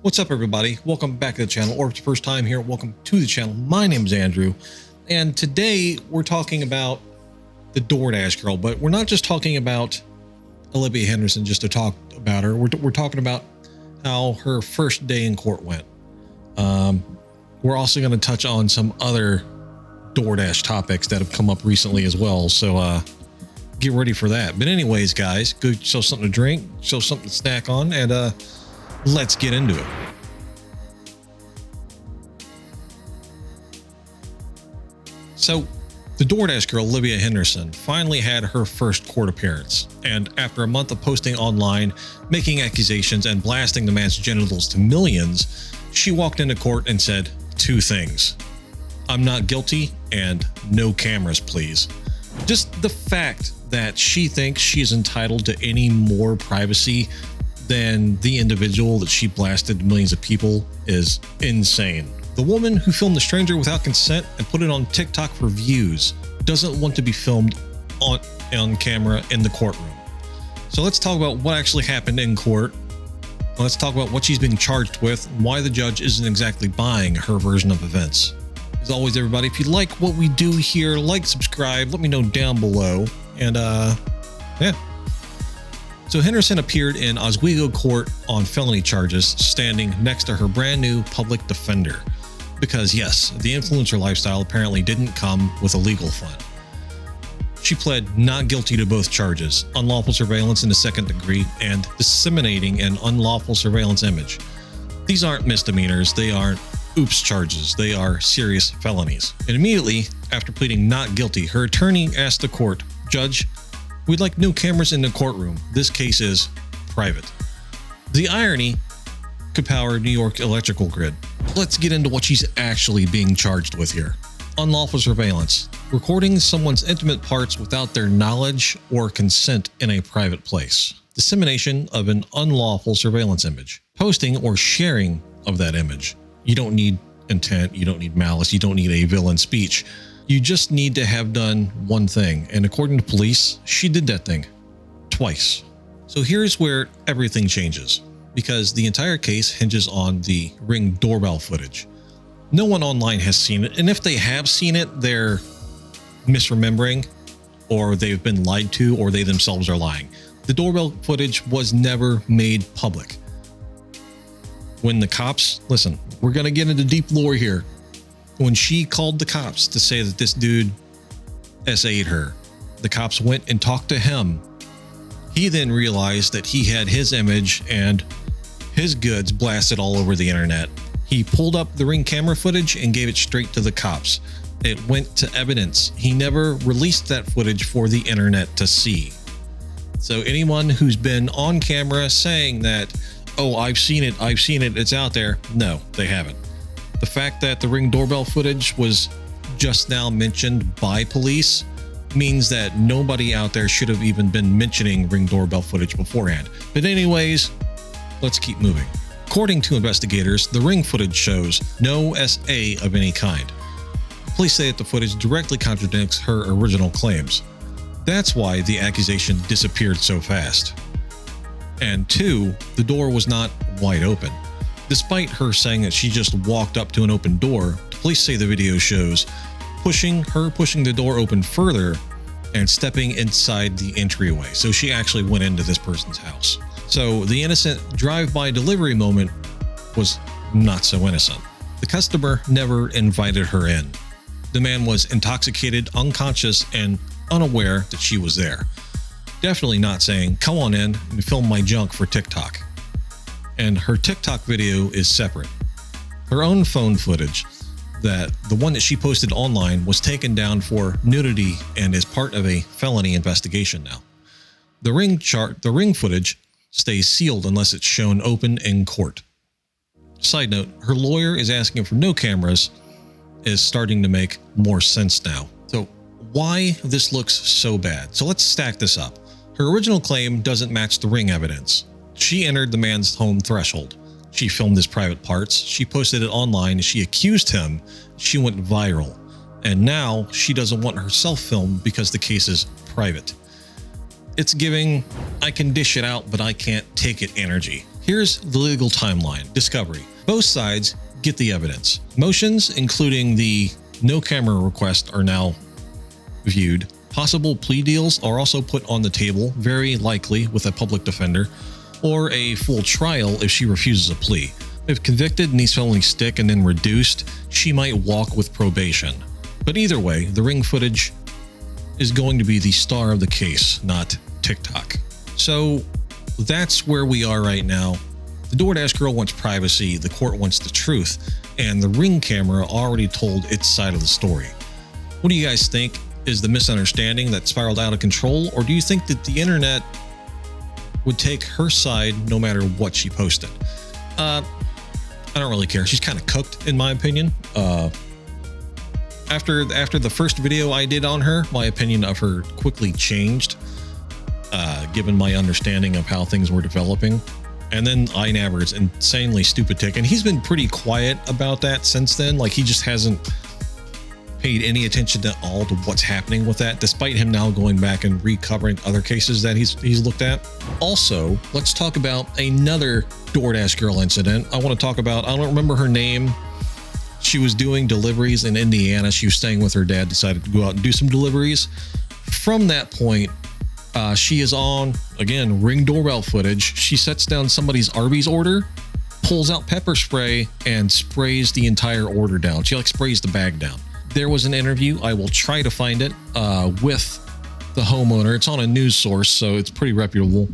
What's up, everybody? Welcome back to the channel, or if it's your first time here, welcome to the channel. My name is Andrew, and today we're talking about the DoorDash girl, but we're not just talking about Olivia Henderson just to talk about her. We're talking about how her first day in court went. We're also going to touch on some other DoorDash topics that have come up recently as well, so get ready for that. But anyways, guys, go show something to drink, show something to snack on, and let's get into it. So, the DoorDash girl, Olivia Henderson, finally had her first court appearance. And after a month of posting online, making accusations, and blasting the man's genitals to millions, she walked into court and said two things: "I'm not guilty," and "no cameras, please." Just the fact that she thinks she is entitled to any more privacy than the individual that she blasted to millions of people is insane. The woman who filmed the stranger without consent and put it on TikTok for views doesn't want to be filmed on camera in the courtroom. So let's talk about what actually happened in court. Let's talk about what she's being charged with and why the judge isn't exactly buying her version of events. As always, everybody, if you like what we do here, like, subscribe, let me know down below. And yeah. So Henderson appeared in Oswego court on felony charges, standing next to her brand new public defender. Because yes, the influencer lifestyle apparently didn't come with a legal fund. She pled not guilty to both charges: unlawful surveillance in the second degree and disseminating an unlawful surveillance image. These aren't misdemeanors, they aren't oops charges, they are serious felonies. And immediately after pleading not guilty, her attorney asked the court, "Judge, we'd like no cameras in the courtroom. This case is private." The irony could power New York electrical grid. Let's get into what she's actually being charged with here. Unlawful surveillance: recording someone's intimate parts without their knowledge or consent in a private place. Dissemination of an unlawful surveillance image. Posting or sharing of that image. You don't need intent, you don't need malice, you don't need a villain speech. You just need to have done one thing, and according to police, she did that thing twice. So here's where everything changes, because the entire case hinges on the Ring doorbell footage. No one online has seen it, and if they have seen it, they're misremembering, or they've been lied to, or they themselves are lying. The doorbell footage was never made public. When the cops, listen, we're going to get into deep lore here. When she called the cops to say that this dude SA'd her, the cops went and talked to him. He then realized that he had his image and his goods blasted all over the internet. He pulled up the Ring camera footage and gave it straight to the cops. It went to evidence. He never released that footage for the internet to see. So anyone who's been on camera saying that, "Oh, I've seen it, it's out there," no, they haven't. The fact that the Ring doorbell footage was just now mentioned by police means that nobody out there should have even been mentioning Ring doorbell footage beforehand. But anyways, let's keep moving. According to investigators, the Ring footage shows no SA of any kind. Police say that the footage directly contradicts her original claims. That's why the accusation disappeared so fast. And two, the door was not wide open. Despite her saying that she just walked up to an open door, police say the video shows pushing the door open further and stepping inside the entryway. So she actually went into this person's house. So the innocent drive-by delivery moment was not so innocent. The customer never invited her in. The man was intoxicated, unconscious, and unaware that she was there. Definitely not saying, "Come on in and film my junk for TikTok." And her TikTok video is separate. Her own phone footage, the one that she posted online, was taken down for nudity and is part of a felony investigation now. The Ring footage stays sealed unless it's shown open in court. Side note, her lawyer is asking for no cameras is starting to make more sense now. So why this looks so bad? So let's stack this up. Her original claim doesn't match the Ring evidence. She entered the man's home threshold. She filmed his private parts. She posted it online. She accused him. She went viral. And now she doesn't want herself filmed because the case is private. It's giving, I can dish it out, but I can't take it energy. Here's the legal timeline. Discovery. Both sides get the evidence. Motions, including the no camera request, are now viewed. Possible plea deals are also put on the table, very likely with a public defender, or a full trial if she refuses a plea. If convicted and needs to only stick and then reduced, she might walk with probation. But either way, the ring footage is going to be the star of the case, not TikTok. So that's where we are right now. The DoorDash girl wants privacy, the court wants the truth, and the ring camera already told its side of the story. What do you guys think? Is the misunderstanding that spiraled out of control, or do you think that the internet would take her side no matter what she posted? I don't really care. She's kind of cooked, in my opinion. After the first video I did on her, my opinion of her quickly changed, given my understanding of how things were developing. And then iNaver's insanely stupid tick, and he's been pretty quiet about that since then. Like, he just hasn't paid any attention at all to what's happening with that, despite him now going back and recovering other cases that he's looked at. Also, let's talk about another DoorDash girl incident. I want to talk about, I don't remember her name. She was doing deliveries in Indiana. She was staying with her dad, decided to go out and do some deliveries. From that point, she is on, again, Ring doorbell footage. She sets down somebody's Arby's order, pulls out pepper spray, and sprays the entire order down. She like sprays the bag down. There was an interview, I will try to find it, with the homeowner. It's on a news source, so it's pretty reputable,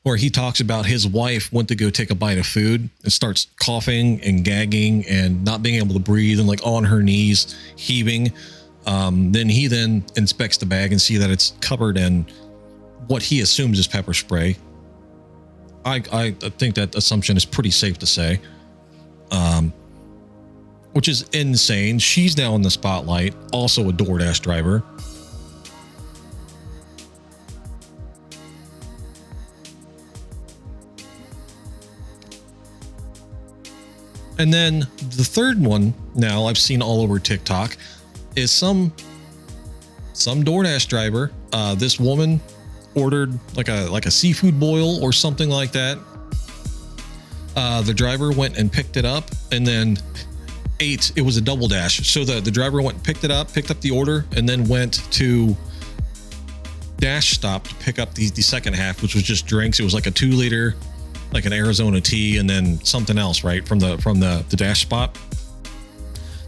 where he talks about his wife went to go take a bite of food and starts coughing and gagging and not being able to breathe and like on her knees, heaving. Then he inspects the bag and see that it's covered in what he assumes is pepper spray. I think that assumption is pretty safe to say. Which is insane. She's now in the spotlight, also a DoorDash driver. And then the third one now I've seen all over TikTok is some DoorDash driver. This woman ordered like a seafood boil or something like that. The driver went and picked it up and then ate. It was a double dash. So the driver went and picked up the order, and then went to Dash Stop to pick up the second half, which was just drinks. It was like a 2-liter, like an Arizona tea, and then something else, right, from the Dash spot.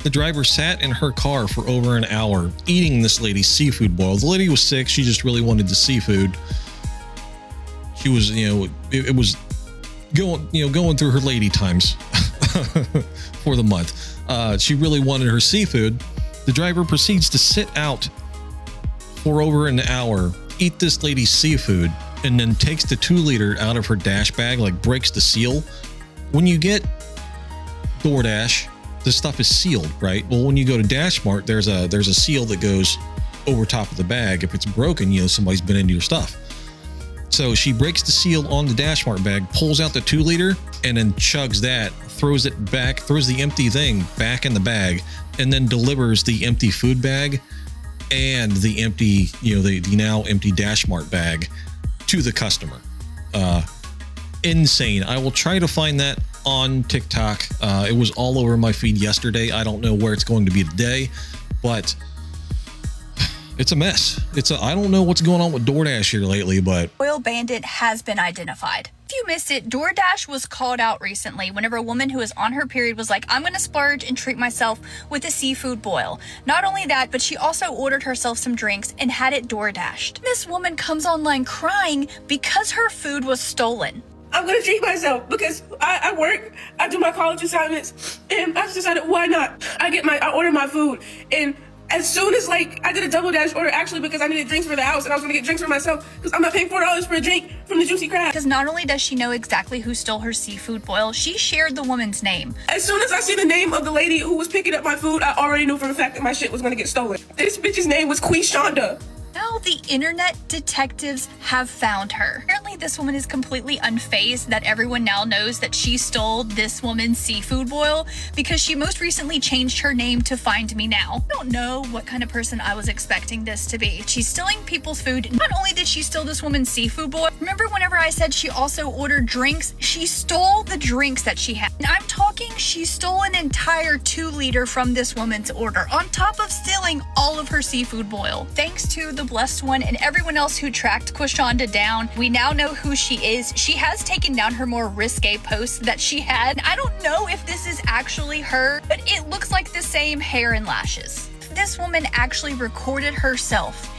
The driver sat in her car for over an hour eating this lady's seafood boil. The lady was sick. She just really wanted the seafood. She was, it was going through her lady times for the month. She really wanted her seafood. The driver proceeds to sit out for over an hour, eat this lady's seafood, and then takes the 2-liter out of her Dash bag, like breaks the seal. When you get DoorDash, the stuff is sealed, right? Well, when you go to Dash Mart, there's a seal that goes over top of the bag. If it's broken, somebody's been into your stuff. So she breaks the seal on the Dash Mart bag, pulls out the 2-liter, and then chugs that, throws it back, throws the empty thing back in the bag, and then delivers the empty food bag and the empty, the now empty Dash Mart bag to the customer. Insane. I will try to find that on TikTok. It was all over my feed yesterday. I don't know where it's going to be today, but it's a mess. I don't know what's going on with DoorDash here lately, but Oil bandit has been identified. If you missed it, DoorDash was called out recently whenever a woman who was on her period was like, I'm going to splurge and treat myself with a seafood boil. Not only that, but she also ordered herself some drinks and had it DoorDashed. This woman comes online crying because her food was stolen. I'm going to treat myself because I work, I do my college assignments, and I just decided, why not? I order my food, and as soon as I did a double dash order actually because I needed drinks for the house and I was going to get drinks for myself because I'm not paying $4 for a drink from the Juicy Crab. Because not only does she know exactly who stole her seafood boil, she shared the woman's name. As soon as I see the name of the lady who was picking up my food, I already knew for a fact that my shit was going to get stolen. This bitch's name was Queen Shonda. No, now the internet detectives have found her. Apparently this woman is completely unfazed that everyone now knows that she stole this woman's seafood boil because she most recently changed her name to Find Me Now. I don't know what kind of person I was expecting this to be. She's stealing people's food. Not only did she steal this woman's seafood boil, remember whenever I said she also ordered drinks? She stole the drinks that she had. And I'm talking, she stole an entire 2-liter from this woman's order, on top of stealing all of her seafood boil. Thanks to the Blessed One and everyone else who tracked Quashonda down, we now know who she is. She has taken down her more risque posts that she had. I don't know if this is actually her, but it looks like the same hair and lashes. This woman actually recorded herself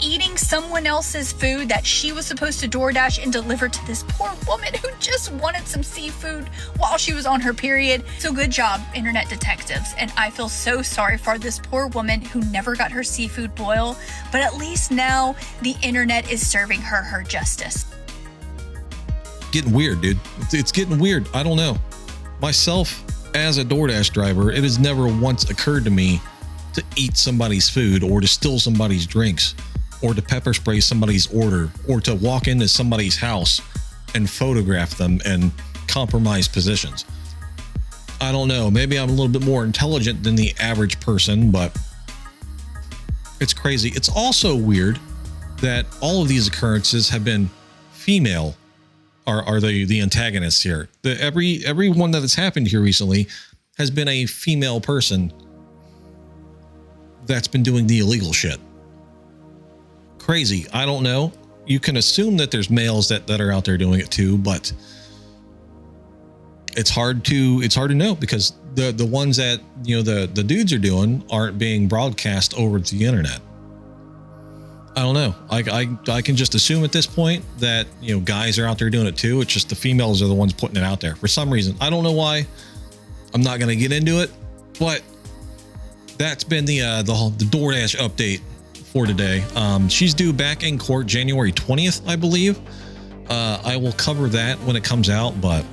eating someone else's food that she was supposed to DoorDash and deliver to this poor woman who just wanted some seafood while she was on her period. So good job, internet detectives. And I feel so sorry for this poor woman who never got her seafood boil, but at least now the internet is serving her justice. Getting weird, dude. It's getting weird. I don't know. Myself, as a DoorDash driver, it has never once occurred to me to eat somebody's food or to steal somebody's drinks, or to pepper spray somebody's order, or to walk into somebody's house and photograph them and compromise positions. I don't know. Maybe I'm a little bit more intelligent than the average person, but it's crazy. It's also weird that all of these occurrences have been female, are the antagonists here. Every one that has happened here recently has been a female person that's been doing the illegal shit. Crazy. I don't know. You can assume that there's males that are out there doing it too, but it's hard to know because the ones that, you know, the dudes are doing aren't being broadcast over to the internet. I don't know. I can just assume at this point that, you know, guys are out there doing it too. It's just the females are the ones putting it out there for some reason. I don't know why. I'm not going to get into it, but that's been the DoorDash update for today. She's due back in court January 20th, I believe. I will cover that when it comes out, but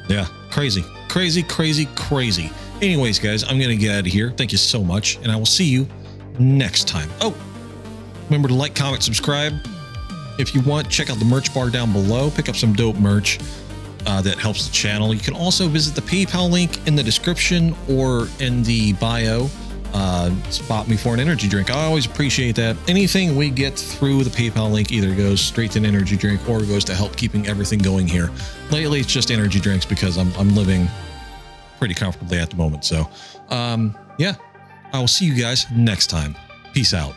yeah, crazy. Anyways, guys, I'm going to get out of here. Thank you so much, and I will see you next time. Oh, remember to like, comment, subscribe. If you want, check out the merch bar down below. Pick up some dope merch that helps the channel. You can also visit the PayPal link in the description or in the bio. Spot me for an energy drink. I always appreciate that. Anything we get through the PayPal link either goes straight to an energy drink or goes to help keeping everything going here. Lately, it's just energy drinks because I'm living pretty comfortably at the moment. So, yeah, I will see you guys next time. Peace out.